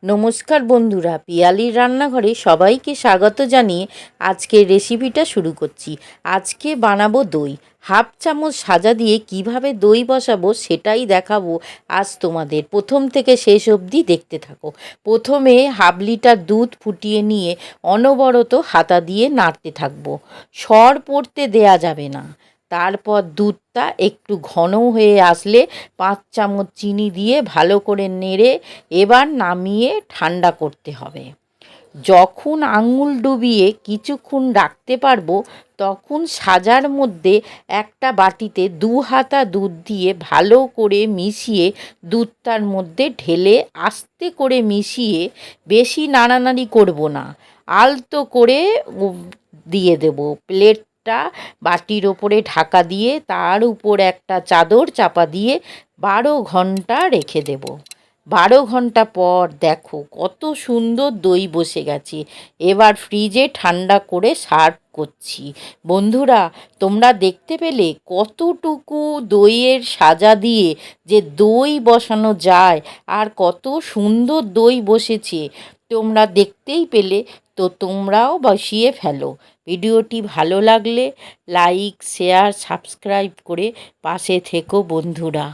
নমস্কার বন্ধুরা, পিয়ালির রান্নাঘরে সবাইকে স্বাগত জানিয়ে আজকের রেসিপিটা শুরু করছি। আজকে বানাবো দই। হাফ চামচ সাজা দিয়ে কিভাবে দই বসাবো সেটাই দেখাবো আজ তোমাদের। প্রথম থেকে শেষ অবধি দেখতে থাকো। প্রথমে হাফ লিটার দুধ ফুটিয়ে নিয়ে অনবরত হাতা দিয়ে নাড়তে থাকবো। সর পড়তে দেয়া যাবে না। তারপর দুধটা একটু ঘন হয়ে আসলে 5 চামচ চিনি দিয়ে ভালো করে নেড়ে এবার নামিয়ে ঠান্ডা করতে হবে। যখন আঙুল ডুবিয়ে কিছুক্ষণ রাখতে পারবো তখন সাজার মধ্যে একটা বাটিতে 2 হাতা দুধ দিয়ে ভালো করে মিশিয়ে দুধটার মধ্যে ঢেলে আস্তে করে মিশিয়ে, বেশি নাড়ানাড়ি করব না, আলতো করে দিয়ে দেব। প্লেটটা বাটির ওপরে ঢাকা দিয়ে তার উপর একটা চাদর চাপা দিয়ে 12 ঘন্টা রেখে দেব। 12 ঘন্টা পর দেখো কত সুন্দর দই বসে গেছে। এবার ফ্রিজে ঠান্ডা করে সার্ভ করছি। বন্ধুরা, তোমরা দেখতে পেলে কতটুকু দইয়ের সাজা দিয়ে যে দই বসানো যায় আর কত সুন্দর দই বসেছে তোমরা দেখতেই পেলে। তো তোমরাও বসিয়ে ফেলো। ভিডিওটি ভালো লাগলে লাইক, শেয়ার, সাবস্ক্রাইব করে পাশে থেকো বন্ধুরা।